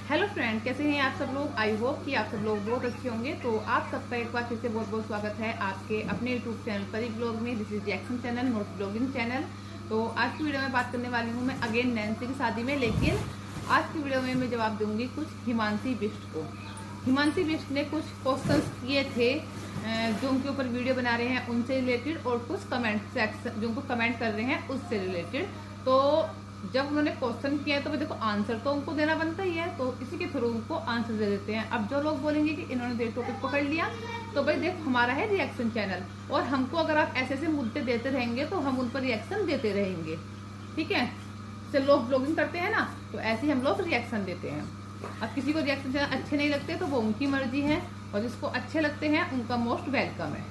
Hello friend, कैसे हैं आप सब लोग। आई होप कि आप सब लोग बहुत अच्छे होंगे। तो आप सबका एक बार फिर से बहुत बहुत स्वागत है आपके अपने यूट्यूब चैनल परी ब्लॉग में। This is reaction channel, not blogging channel. तो आज की वीडियो में बात करने वाली हूँ मैं अगेन नैन्सी की शादी में, लेकिन आज की वीडियो में मैं जवाब दूंगी कुछ हिमांशी बिष्ट को। हिमांशी बिष्ट ने कुछ क्वेश्चन किए थे जो उनके ऊपर वीडियो बना रहे हैं उनसे रिलेटेड, और कुछ कमेंट सेक्शन जो उनको कमेंट कर रहे हैं उससे रिलेटेड। तो जब उन्होंने क्वेश्चन किया तो देखो आंसर तो उनको देना बनता ही है, तो इसी के थ्रू उनको आंसर दे देते हैं। अब जो लोग बोलेंगे कि इन्होंने टॉपिक पकड़ लिया, तो भाई देखो हमारा है रिएक्शन चैनल, और हमको अगर आप ऐसे ऐसे मुद्दे देते रहेंगे तो हम उन पर रिएक्शन देते रहेंगे। ठीक है, जैसे लोग ब्लॉगिंग करते हैं ना, तो ऐसे ही हम लोग रिएक्शन देते हैं। अब किसी को रिएक्शन चैनल अच्छे नहीं लगते तो वो उनकी मर्जी है, और जिसको अच्छे लगते हैं उनका मोस्ट वेलकम है।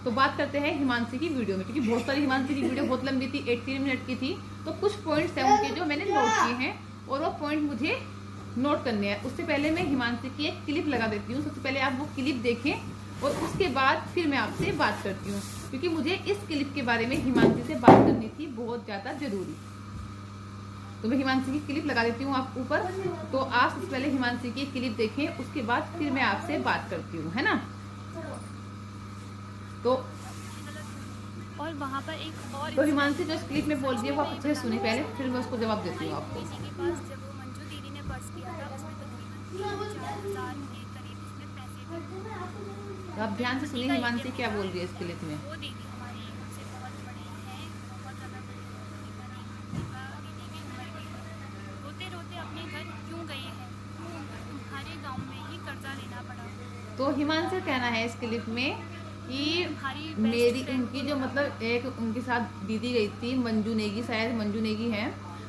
तो बात करते हैं हिमांशी की वीडियो में, क्योंकि बहुत सारी हिमांशी की वीडियो बहुत लंबी थी, 18 मिनट की थी। तो कुछ पॉइंट्स हैं उनके जो मैंने नोट किए हैं, और वो पॉइंट मुझे नोट करने हैं। उससे पहले मैं हिमांशी की एक क्लिप लगा देती हूँ। सबसे पहले आप वो क्लिप देखें और उसके बाद फिर मैं आपसे बात करती हूँ, क्योंकि मुझे इस क्लिप के बारे में हिमांशी से बात करनी थी, बहुत ज्यादा जरूरी। तो मैं हिमांशी की क्लिप लगा देती हूँ आप ऊपर। तो आप सबसे पहले हिमांशी की क्लिप देखें, उसके बाद फिर मैं आपसे बात करती हूँ, है ना। तो वहाँ पर एक और हिमांशी जो क्लिप में बोल रही है वो आप अच्छे से सुनिए पहले, फिर मैं उसको जवाब देती हूँ आपको। किसी के पास जब वो मंजू दीदी ने पर्स किया था उसमें तकरीबन 3-4 हज़ार के करीब उसमें पैसे थे। तो आप ध्यान से सुनिए हिमांशी क्या बोल रही है इस क्लिप में। वो दीदी हमारी हमसे बहुत बड़े हैं, बहुत ज़्यादा बड़े हैं। दीदी की उम्र भी है। रोते रोते अपने घर क्यों गए हैं, तुम्हारे गाँव में ही कर्जा लेना पड़ा। तो हिमांशी कहना है इस क्लिप में कि मेरी उनकी जो मतलब एक उनके साथ दीदी गई थी मंजू नेगी, शायद मंजू नेगी है।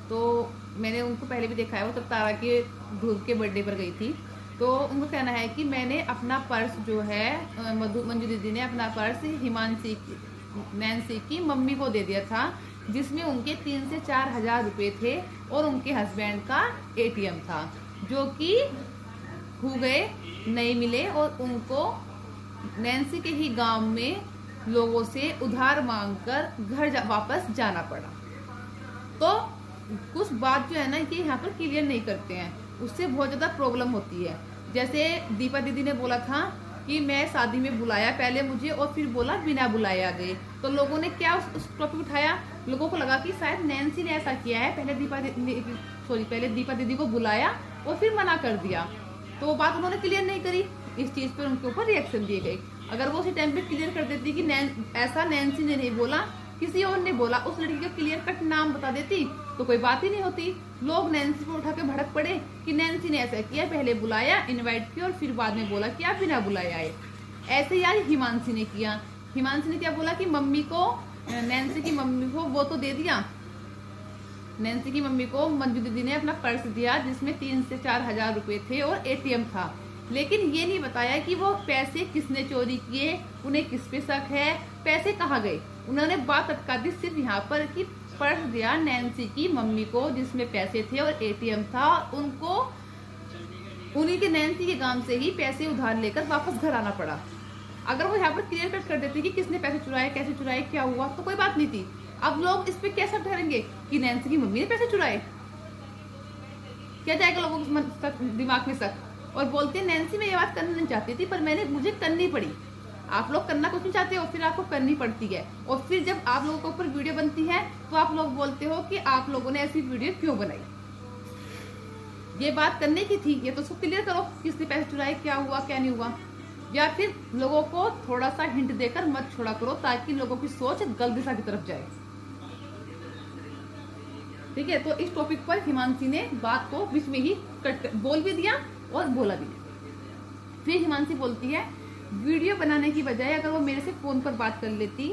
तो मैंने उनको पहले भी देखा है, वो तब तारा के ध्रुव के बर्थडे पर गई थी। तो उनको कहना है कि मैंने अपना पर्स जो है मंजू दीदी ने अपना पर्स हिमांशी की नैन्सी की मम्मी को दे दिया था, जिसमें उनके 3 से 4 हजार रुपये थे, और उनके हस्बैंड का ATM था, जो कि खो गए, नहीं मिले, और उनको नैन्सी के ही गांव में लोगों से उधार मांगकर घर वापस जाना पड़ा। तो कुछ बात जो है ना कि यहाँ पर क्लियर नहीं करते हैं, उससे बहुत ज्यादा प्रॉब्लम होती है। जैसे दीपा दीदी ने बोला था कि मैं शादी में बुलाया पहले मुझे, और फिर बोला बिना बुलाए आ गए। तो लोगों ने क्या उस टॉपिक उठाया, लोगों को लगा कि शायद नैन्सी ने ऐसा किया है, पहले दीपा दीदी को बुलाया और फिर मना कर दिया। तो वो बात उन्होंने क्लियर नहीं करी, इस चीज पर उनके ऊपर रिएक्शन दिए गए। अगर वो उसी टाइम पे क्लियर कर देती कि ऐसा नैन्सी ने नहीं बोला, किसी और ने बोला, उस लड़की का क्लियर कट नाम बता देती, तो कोई बात ही नहीं होती। लोग नैन्सी पर उठा के भड़क पड़े कि नैन्सी ने ऐसा किया, पहले बुलाया, इनवाइट किया, और फिर बाद में बोला कि आप बिना बुलाए आए। ऐसे यार हिमांशी ने किया। हिमांशी ने क्या बोला कि मम्मी को, नैन्सी की मम्मी को वो तो दे दिया, नैन्सी की मम्मी को मंजू दीदी ने अपना पर्स दिया जिसमें 3 से 4 हजार रुपए थे और ATM था, लेकिन ये नहीं बताया कि वो पैसे किसने चोरी किए, उन्हें किस पे शक है, पैसे कहाँ गए। उन्होंने बात अटका दी सिर्फ यहाँ पर कि पर्स दिया नैन्सी की मम्मी को जिसमें पैसे थे और ATM था, उनको उन्हीं के नैन्सी के गांव से ही पैसे उधार लेकर वापस घर आना पड़ा। अगर वो यहाँ पर क्लियर कट कर देती कि किसने पैसे चुराए, कैसे चुराए, क्या हुआ, तो कोई बात नहीं थी। अब लोग इस पे कैसा ठहरेंगे कि नैन्सी की मम्मी ने पैसे चुराए, क्या जाएगा लोगों के दिमाग में शक, और बोलते हैं नैन्सी मैं ये बात करना नहीं चाहती थी पर मुझे करनी पड़ी। आप लोग करना कुछ नहीं चाहते और फिर आपको करनी पड़ती है, और फिर जब आप लोगों के ऊपर वीडियो बनती है तो आप लोग बोलते हो कि आप लोगों ने ऐसी वीडियो क्यों बनाई। ये बात करने की थी, ये तो उसको क्लियर करो किसने पैसे चुराए, क्या हुआ क्या नहीं हुआ, या फिर लोगों को थोड़ा सा हिंट देकर मत छोड़ा करो ताकि लोगों की सोच गलत दिशा की तरफ जाए। ठीक है, तो इस टॉपिक पर हिमांशी ने बात को बीच में ही बोल भी दिया और बोला भी। फिर हिमांशी बोलती है वीडियो बनाने की बजाय अगर वो मेरे से फोन पर बात कर लेती,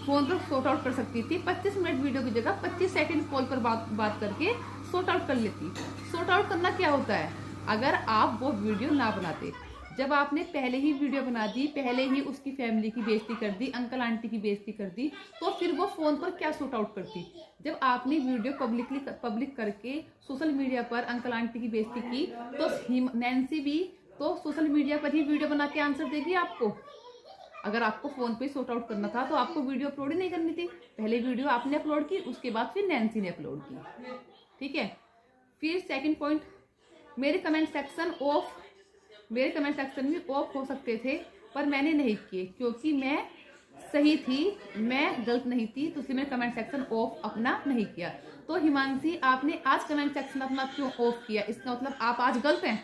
फोन पर सॉर्ट आउट कर सकती थी, 25 मिनट वीडियो की जगह 25 सेकंड कॉल पर बात करके सॉर्ट आउट कर लेती। सॉर्ट आउट करना क्या होता है, अगर आप वो वीडियो ना बनाते, जब आपने पहले ही वीडियो बना दी, पहले ही उसकी फैमिली की बेइज्जती कर दी, अंकल आंटी की बेइज्जती कर दी, तो फिर वो फोन पर क्या सॉर्ट आउट करती। जब आपने वीडियो पब्लिक करके सोशल मीडिया पर अंकल आंटी की बेइज्जती की, तो नैन्सी भी तो सोशल मीडिया पर ही वीडियो बना के आंसर देगी आपको। अगर आपको फोन पे सॉर्ट आउट करना था तो आपको वीडियो अपलोड ही नहीं करनी थी, पहले वीडियो आपने अपलोड की, उसके बाद फिर नैन्सी ने अपलोड की। ठीक है, फिर सेकंड पॉइंट मेरे कमेंट सेक्शन भी ऑफ हो सकते थे, पर मैंने नहीं किए क्योंकि मैं सही थी, मैं गलत नहीं थी, तो इसलिए मैंने कमेंट सेक्शन ऑफ अपना नहीं किया। तो हिमांशी, आपने आज कमेंट सेक्शन अपना क्यों ऑफ किया? इसका मतलब आप आज गलत हैं।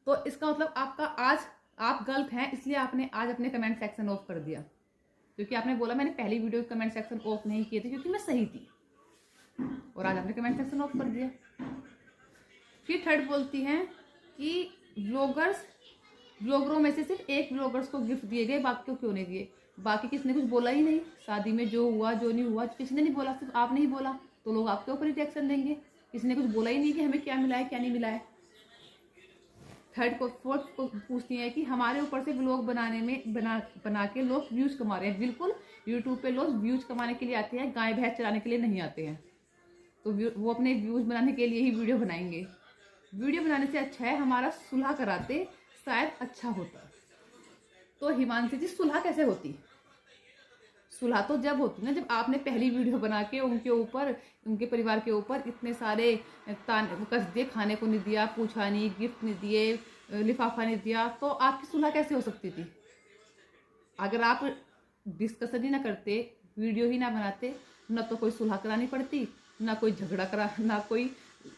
तो इसका मतलब आपका आज आप गलत हैं, इसलिए आपने आज अपने कमेंट सेक्शन ऑफ कर दिया, क्योंकि आपने बोला मैंने पहली वीडियो कमेंट सेक्शन ऑफ नहीं किए थे क्योंकि मैं सही थी, और आज आपने कमेंट सेक्शन ऑफ कर दिया। फिर थर्ड बोलती हैं कि व्लॉगरों में से सिर्फ एक व्लॉगर्स को गिफ्ट दिए गए, बाकी को क्यों नहीं दिए? बाकी किसी ने कुछ बोला ही नहीं, शादी में जो हुआ जो नहीं हुआ किसी ने नहीं बोला, सिर्फ आपने ही बोला, तो लोग आपके ऊपर ही रिएक्शन देंगे। किसी ने कुछ बोला ही नहीं कि हमें क्या मिला है क्या नहीं मिला है। फोर्थ को पूछती हैं कि हमारे ऊपर से व्लॉग बनाने में बना के लोग व्यूज कमा रहे हैं। बिल्कुल, यूट्यूब पे लोग व्यूज कमाने के लिए आते हैं, गाय भैंस चराने के लिए नहीं आते हैं। तो वो अपने व्यूज बनाने के लिए ही वीडियो बनाएंगे। वीडियो बनाने से अच्छा है हमारा सुलह कराते, शायद अच्छा होता। तो हिमांशी जी, सुलह कैसे होती? सुलह तो जब होती ना जब आपने पहली वीडियो बना के उनके ऊपर, उनके परिवार के ऊपर इतने सारे कस दिए, खाने को नहीं दिया, पूछा नहीं, गिफ्ट नहीं दिए, लिफाफा नहीं दिया, तो आपकी सुलह कैसे हो सकती थी? अगर आप डिस्कशन ही ना करते, वीडियो ही ना बनाते, ना तो कोई सुलह करानी पड़ती, ना कोई झगड़ा करा, ना कोई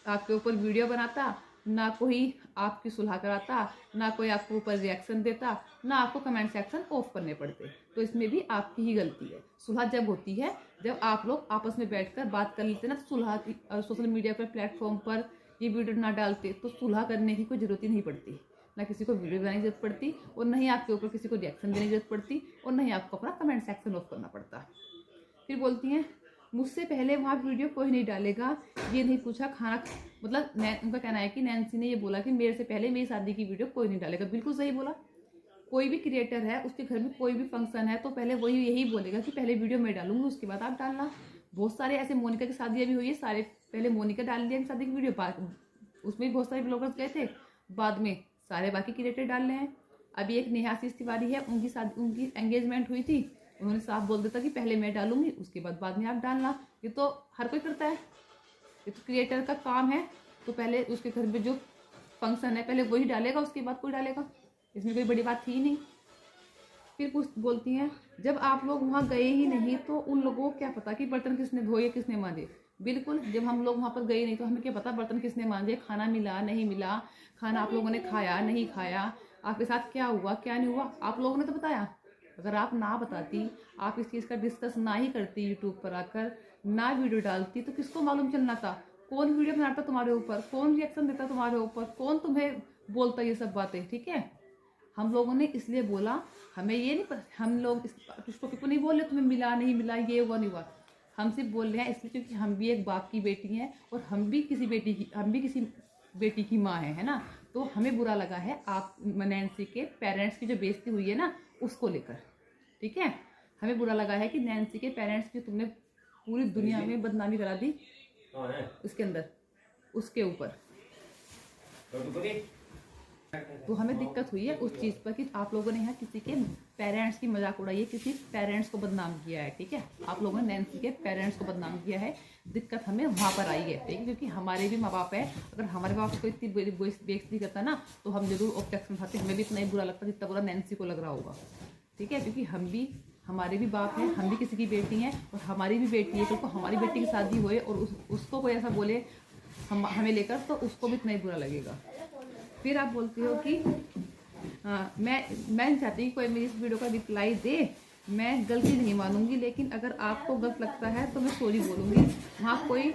आपके ऊपर वीडियो बनाता, ना कोई आपकी सुलह कराता, ना कोई आपके ऊपर रिएक्शन देता, ना आपको कमेंट सेक्शन ऑफ करने पड़ते। तो इसमें भी आपकी ही गलती है। सुलह जब होती है जब आप लोग आपस में बैठकर बात कर लेते ना, तो सुलह की सोशल मीडिया पर प्लेटफॉर्म पर ये वीडियो ना डालते तो सुलह करने की कोई ज़रूरत ही नहीं पड़ती। ना किसी को वीडियो बनाने की जरूरत पड़ती, और ना ही आपके ऊपर किसी को रिएक्शन देने की जरूरत पड़ती, और ना ही आपको अपना कमेंट सेक्शन ऑफ करना पड़ता। फिर बोलती हैं मुझसे पहले वहाँ वीडियो कोई नहीं डालेगा, ये नहीं पूछा खाना, मतलब उनका कहना है कि नैन्सी ने ये बोला कि मेरे से पहले मेरी शादी की वीडियो कोई नहीं डालेगा। बिल्कुल सही बोला। कोई भी क्रिएटर है, उसके घर में कोई भी फंक्शन है तो पहले वही यही बोलेगा कि पहले वीडियो मैं डालूंगी, उसके बाद आप डालना। बहुत सारे ऐसे, मोनिका की शादी भी हुई है, सारे पहले मोनिका डाल दिया शादी की वीडियो, बाद उसमें भी बहुत सारे ब्लॉगर्स गए थे, बाद में सारे बाकी क्रिएटर डाल रहे हैं। अभी एक नेहा आशीष तिवारी है, उनकी शादी, उनकी एंगेजमेंट हुई थी, उन्होंने साफ बोल दिया था कि पहले मैं डालूंगी, उसके बाद में आप डालना। ये तो हर कोई करता है, ये तो क्रिएटर का काम है। तो पहले उसके घर में जो फंक्शन है पहले वही डालेगा, उसके बाद कोई डालेगा, इसमें कोई बड़ी बात थी ही नहीं। फिर कुछ बोलती हैं जब आप लोग वहाँ गए ही नहीं तो उन लोगों को क्या पता कि बर्तन किसने धोए किसने मांजे। बिल्कुल, जब हम लोग वहाँ पर गए नहीं तो हमें क्या पता बर्तन किसने मांजे, खाना मिला नहीं मिला, खाना आप लोगों ने खाया नहीं खाया, आपके साथ क्या हुआ क्या नहीं हुआ, आप लोगों ने तो बताया। अगर आप ना बताती, आप इस चीज़ का डिस्कस ना ही करती, यूट्यूब पर आकर ना वीडियो डालती, तो किसको मालूम चलना था? कौन वीडियो बनाता तुम्हारे ऊपर, कौन रिएक्शन देता तुम्हारे ऊपर, कौन तुम्हें बोलता ये सब बातें? ठीक है, हम लोगों ने इसलिए बोला, हमें ये नहीं पता, हम लोग इस टॉपिक को नहीं बोल रहे तुम्हें मिला नहीं मिला, ये हुआ नहीं हुआ, हम सिर्फ बोल रहे हैं इसलिए क्योंकि हम भी एक बाप की बेटी हैं और हम भी किसी बेटी की माँ है ना। तो हमें बुरा लगा है आप नैन्सी के पेरेंट्स की जो बेइज्जती हुई है ना उसको लेकर, ठीक है, हमें बुरा लगा है कि नैन्सी के पेरेंट्स की तुमने पूरी दुनिया में बदनामी करा दी, उसके अंदर उसके ऊपर। तो हमें दिक्कत हुई है उस चीज़ पर कि आप लोगों ने यहाँ किसी के पेरेंट्स की मजाक उड़ाई है, किसी पेरेंट्स को बदनाम किया है, ठीक है, आप लोगों ने नैन्सी के पेरेंट्स को बदनाम किया है। दिक्कत हमें वहाँ पर आई है, ठीक है, क्योंकि हमारे भी माँ बाप है, अगर हमारे बाप को इतनी बेइज्जती करता ना तो हम जरूर ऑब्जेक्शन उठाते, हमें भी इतना ही बुरा लगता जितना बुरा नैन्सी को लग रहा होगा, ठीक है, क्योंकि हमारे भी बाप हैं, हम भी किसी की बेटी हैं और हमारी भी बेटी है, तो हमारी बेटी की शादी हुए और उसको कोई ऐसा बोले हमें लेकर तो उसको भी इतना ही बुरा लगेगा। फिर आप बोलती हो कि मैं नहीं चाहती कि कोई मेरी इस वीडियो का रिप्लाई दे, मैं गलती नहीं मानूंगी, लेकिन अगर आपको गलत लगता है तो मैं सॉरी बोलूँगी। हाँ कोई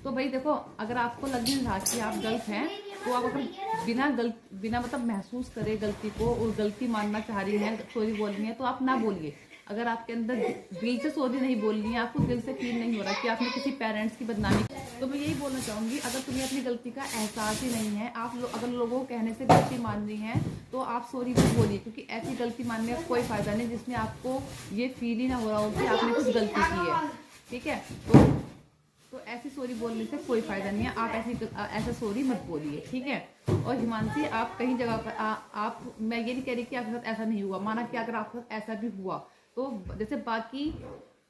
तो भाई देखो, अगर आपको लग नहीं रहा कि आप गलत हैं तो आप अगर बिना मतलब महसूस करे गलती को और गलती मानना चाह रही हैं, सॉरी बोल रही हैं, तो आप ना बोलिए। अगर आपके अंदर दिल से सॉरी नहीं बोल रही है, आपको दिल से फील नहीं हो रहा कि आपने किसी पेरेंट्स की बदनामी, तो मैं यही बोलना चाहूँगी, अगर तुम्हें अपनी गलती का एहसास ही नहीं है, आप अगर लोगों को कहने से गलती मान रही हैं तो आप सॉरी भी बोलिए, क्योंकि ऐसी गलती मानने का कोई फ़ायदा नहीं जिसमें आपको ये फील ही ना हो रहा हो कि आपने कुछ गलती की है, ठीक है। तो ऐसी सॉरी बोलने से कोई फ़ायदा नहीं है, आप ऐसा सॉरी मत बोलिए, ठीक है। और हिमांशी, आप कहीं जगह पर मैं ये नहीं कह रही कि आपके साथ ऐसा नहीं हुआ, माना कि अगर आपके साथ ऐसा भी हुआ तो जैसे बाकी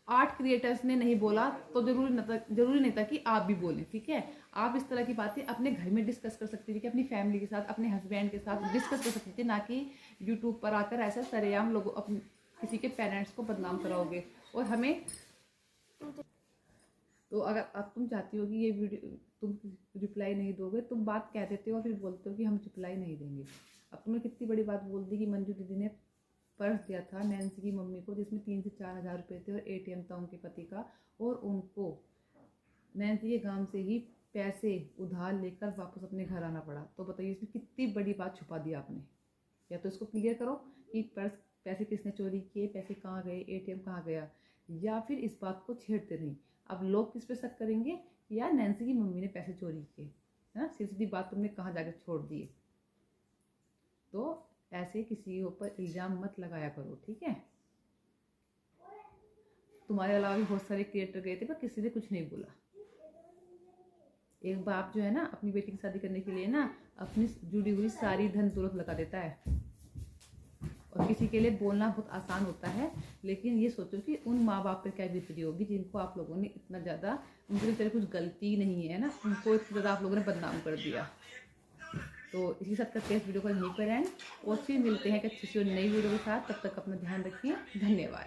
8 क्रिएटर्स ने नहीं बोला तो जरूरी नहीं था कि आप भी बोलें, ठीक है। आप इस तरह की बातें अपने घर में डिस्कस कर सकती थी, कि अपनी फैमिली के साथ, अपने हस्बैंड के साथ डिस्कस कर सकती थी, ना कि यूट्यूब पर आकर ऐसा सरेआम लोगों अपने किसी के पेरेंट्स को बदनाम कराओगे। और हमें तो अगर अब तुम चाहती हो कि ये वीडियो तुम रिप्लाई नहीं दोगे, तुम बात कह देते हो और फिर बोलते हो कि हम रिप्लाई नहीं देंगे। अब तुमने कितनी बड़ी बात बोल दी कि मंजू दीदी ने पर्स दिया था नैन्सी की मम्मी को, जिसमें 3 से 4 हज़ार रुपये थे और ATM था उनके पति का, और उनको नैन्सी के गांव से ही पैसे उधार लेकर वापस अपने घर आना पड़ा। तो बताइए इसमें कितनी बड़ी बात छुपा दी आपने। या तो इसको क्लियर करो कि पर्स पैसे किसने चोरी किए, पैसे कहाँ गए, ATM कहाँ गया, या फिर इस बात को छेड़ते नहीं। अब लोग किस पे शक करेंगे, या नैन्सी की मम्मी ने पैसे चोरी किए, है ना। सीधी सीधी बात तुमने कहाँ जाकर छोड़ दी। तो ऐसे किसी के ऊपर इल्ज़ाम मत लगाया करो, ठीक है। तुम्हारे अलावा भी बहुत सारे क्रिएटर गए थे पर किसी ने कुछ नहीं बोला। एक बाप जो है ना अपनी बेटी की शादी करने के लिए ना अपनी जुड़ी हुई सारी धन दौलत लगा देता है, और किसी के लिए बोलना बहुत आसान होता है, लेकिन ये सोचो कि उन माँ बाप पर क्या बीतती होगी जिनको आप लोगों ने इतना ज़्यादा, उनके बेचारे कुछ गलती नहीं है ना, उनको इतना ज़्यादा आप लोगों ने बदनाम कर दिया। तो इसी साथ करते हैं इस वीडियो को यहीं पर एंड, और फिर मिलते हैं एक अच्छी सी नई वीडियो के साथ। तब तक अपना ध्यान रखिए, धन्यवाद।